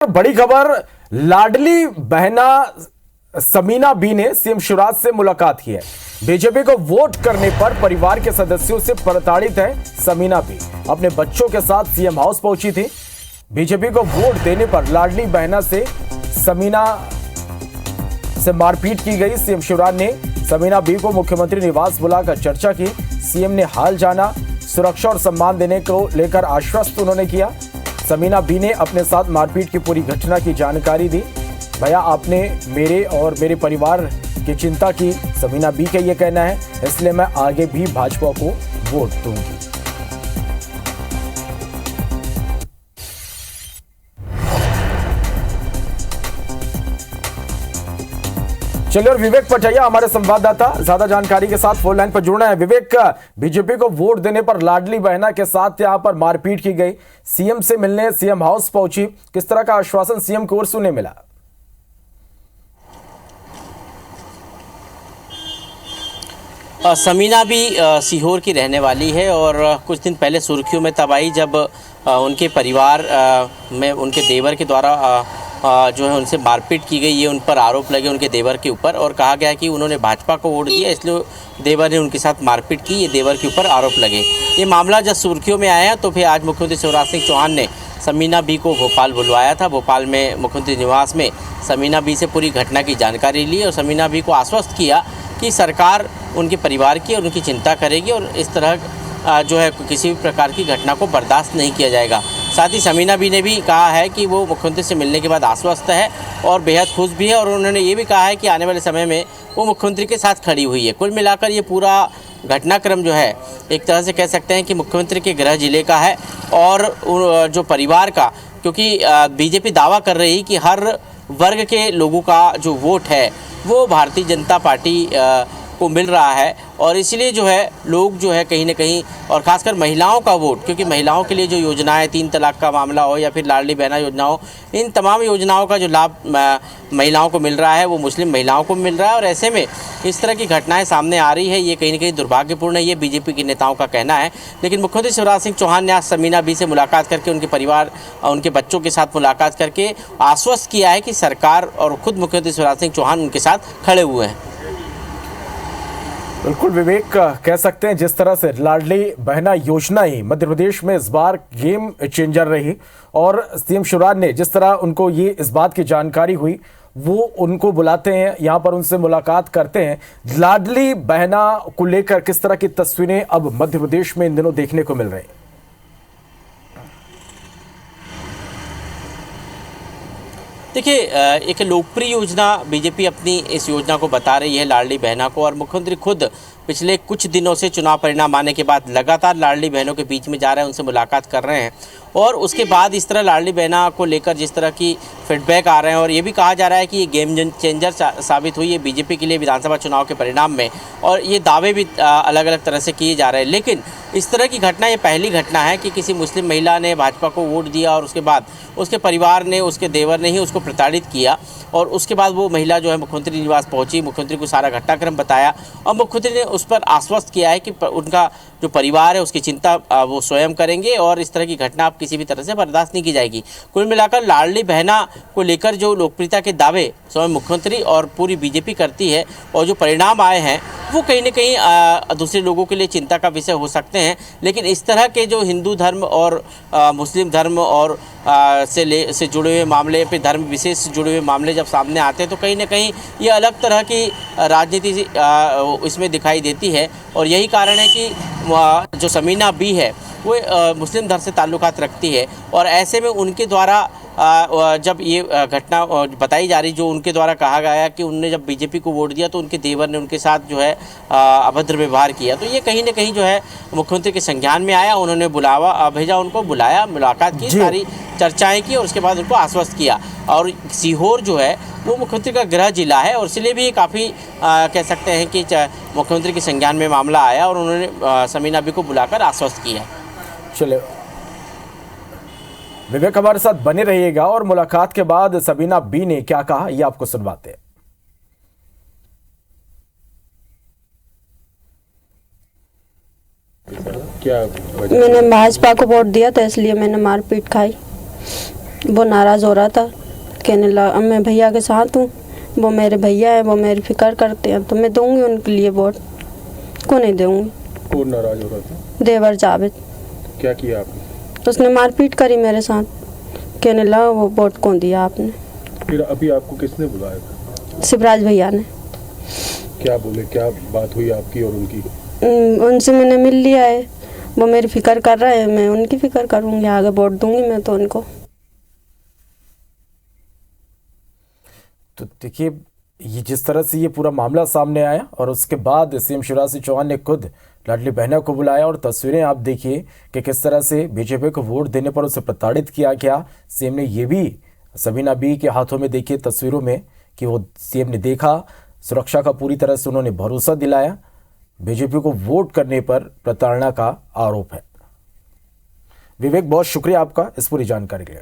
बड़ी खबर, लाडली बहना समीना बी ने सीएम शिवराज से मुलाकात की है। बीजेपी को वोट करने पर परिवार के सदस्यों से प्रताड़ित है समीना बी। अपने बच्चों के साथ सीएम हाउस पहुंची थी। बीजेपी को वोट देने पर लाडली बहना से समीना से मारपीट की गई। सीएम शिवराज ने समीना बी को मुख्यमंत्री निवास बुलाकर चर्चा की। सीएम ने हाल जाना, सुरक्षा और सम्मान देने को लेकर आश्वस्त उन्होंने किया। समीना बी ने अपने साथ मारपीट की पूरी घटना की जानकारी दी। भैया, आपने मेरे और मेरे परिवार की चिंता की, समीना बी का ये कहना है, इसलिए मैं आगे भी भाजपा को वोट दूंगी। चलिए, और विवेक पटैया हमारे संवाददाता ज्यादा जानकारी के साथ फोन लाइन पर जुड़ना है। विवेक, बीजेपी को वोट देने पर लाडली बहना के साथ यहां पर मारपीट की गई, सीएम से मिलने सीएम हाउस पहुंची, किस तरह का आश्वासन सीएम की ओर से उन्हें मिला? समीना भी सीहोर की रहने वाली है और कुछ दिन पहले सुर्खियों में तब आई जब उनके परिवार में उनके देवर के द्वारा जो है उनसे मारपीट की गई। ये उन पर आरोप लगे उनके देवर के ऊपर और कहा गया कि उन्होंने भाजपा को वोट दिया, इसलिए देवर ने उनके साथ मारपीट की। ये देवर के ऊपर आरोप लगे। ये मामला जब सुर्खियों में आया तो फिर आज मुख्यमंत्री शिवराज सिंह चौहान ने समीना बी को भोपाल बुलवाया था। भोपाल में मुख्यमंत्री निवास में समीना बी से पूरी घटना की जानकारी ली और समीना बी को आश्वस्त किया कि सरकार उनके परिवार की और उनकी चिंता करेगी और इस तरह जो है किसी भी प्रकार की घटना को बर्दाश्त नहीं किया जाएगा। साथ ही समीना बी ने भी कहा है कि वो मुख्यमंत्री से मिलने के बाद आश्वस्त है और बेहद खुश भी है और उन्होंने ये भी कहा है कि आने वाले समय में वो मुख्यमंत्री के साथ खड़ी हुई है। कुल मिलाकर ये पूरा घटनाक्रम जो है एक तरह से कह सकते हैं कि मुख्यमंत्री के गृह जिले का है और जो परिवार का, क्योंकि बीजेपी दावा कर रही कि हर वर्ग के लोगों का जो वोट है वो भारतीय जनता पार्टी को मिल रहा है और इसलिए जो है लोग जो है कहीं ना कहीं, और ख़ासकर महिलाओं का वोट, क्योंकि महिलाओं के लिए जो योजनाएं, 3 तलाक का मामला हो या फिर लाडली बहना योजना हो, इन तमाम योजनाओं का जो लाभ महिलाओं को मिल रहा है वो मुस्लिम महिलाओं को मिल रहा है और ऐसे में इस तरह की घटनाएं सामने आ रही है। ये कहीं ना कहीं दुर्भाग्यपूर्ण है, ये बीजेपी के नेताओं का कहना है। लेकिन मुख्यमंत्री शिवराज सिंह चौहान ने आज समीना बी से मुलाकात करके उनके परिवार, उनके बच्चों के साथ मुलाकात करके आश्वस्त किया है कि सरकार और खुद मुख्यमंत्री शिवराज सिंह चौहान उनके साथ खड़े हुए हैं। बिल्कुल विवेक, कह सकते हैं जिस तरह से लाडली बहना योजना ही मध्य प्रदेश में इस बार गेम चेंजर रही और सीएम शिवराज ने जिस तरह उनको ये इस बात की जानकारी हुई, वो उनको बुलाते हैं, यहाँ पर उनसे मुलाकात करते हैं। लाडली बहना को लेकर किस तरह की तस्वीरें अब मध्य प्रदेश में इन दिनों देखने को मिल रही हैं? देखिए, एक लोकप्रिय योजना बीजेपी अपनी इस योजना को बता रही है लाडली बहना को, और मुख्यमंत्री खुद पिछले कुछ दिनों से चुनाव परिणाम आने के बाद लगातार लाडली बहनों के बीच में जा रहे हैं, उनसे मुलाकात कर रहे हैं और उसके बाद इस तरह लाडली बहना को लेकर जिस तरह की फीडबैक आ रहे हैं और ये भी कहा जा रहा है कि ये गेम चेंजर साबित हुई है बीजेपी के लिए विधानसभा चुनाव के परिणाम में, और ये दावे भी अलग अलग तरह से किए जा रहे हैं। लेकिन इस तरह की घटना ये पहली घटना है कि किसी मुस्लिम महिला ने भाजपा को वोट दिया और उसके बाद उसके परिवार ने, उसके देवर ने ही उसको प्रताड़ित किया और उसके बाद वो महिला जो है मुख्यमंत्री निवास पहुंची, मुख्यमंत्री को सारा घटनाक्रम बताया और मुख्यमंत्री ने उस पर आश्वस्त किया है कि उनका जो परिवार है उसकी चिंता वो स्वयं करेंगे और इस तरह की घटना अब किसी भी तरह से बर्दाश्त नहीं की जाएगी। कुल मिलाकर लाडली बहना को लेकर जो लोकप्रियता के दावे स्वयं मुख्यमंत्री और पूरी बीजेपी करती है और जो परिणाम आए हैं वो कहीं ना कहीं दूसरे लोगों के लिए चिंता का विषय हो सकते हैं। लेकिन इस तरह के जो हिंदू धर्म और मुस्लिम धर्म और से जुड़े हुए मामले, फिर धर्म विशेष से जुड़े हुए मामले जब सामने आते हैं तो कहीं ना कहीं ये अलग तरह की राजनीति इसमें दिखाई देती है और यही कारण है कि जो समीना बी है वो मुस्लिम धर्म से ताल्लुकात रखती है और ऐसे में उनके द्वारा जब ये घटना बताई जा रही, जो उनके द्वारा कहा गया कि उनने जब बीजेपी को वोट दिया तो उनके देवर ने उनके साथ जो है अभद्र व्यवहार किया, तो ये कहीं ना कहीं जो है मुख्यमंत्री के संज्ञान में आया। उन्होंने बुलावा भेजा, उनको बुलाया, मुलाकात की, सारी चर्चाएं की और उसके बाद उनको आश्वस्त किया। और सीहोर जो है वो मुख्यमंत्री का गृह जिला है और इसलिए भी काफ़ी कह सकते हैं कि मुख्यमंत्री के संज्ञान में मामला आया और उन्होंने समीना बी को बुलाकर आश्वस्त किया। चलिए, विवेक हमारे साथ बने रहिएगा और मुलाकात के बाद समीना बी ने क्या कहा ये आपको सुनवाते हैं। क्या मैंने भाजपा को वोट दिया तो इसलिए मैंने मारपीट खाई। वो नाराज़ हो रहा था, कहने लगा मैं भैया के साथ हूँ, वो मेरे भैया हैं, वो मेरी फिक्र करते हैं, तो मैं दूंगी उनके लिए वोट, को नहीं दूंगी। कौन नाराज हो रहा था? देवर जावेद। क्या किया आपने? उसने मारपीट करी मेरे साथ, कहने लगा वो वोट कौन दिया आपने। फिर अभी आपको किसने बुलाया था? शिवराज भैया ने। क्या बोले, क्या बात हुई आपकी और उनकी? उनसे मैंने मिल लिया है, वो मेरी फिक्र कर रहा है, मैं उनकी फिक्र करूँगी, आगे वोट दूंगी मैं तो उनको। तो देखिए, ये जिस तरह से ये पूरा मामला सामने आया और उसके बाद सीएम शिवराज सिंह चौहान ने खुद लाडली बहना को बुलाया और तस्वीरें आप देखिए कि किस तरह से बीजेपी को वोट देने पर उसे प्रताड़ित किया गया। सीएम ने ये भी सबीना बी के हाथों में देखिए तस्वीरों में कि वो सीएम ने देखा, सुरक्षा का पूरी तरह से उन्होंने भरोसा दिलाया। बीजेपी को वोट करने पर प्रताड़ना का आरोप है। विवेक, बहुत शुक्रिया आपका इस पूरी जानकारी के लिए।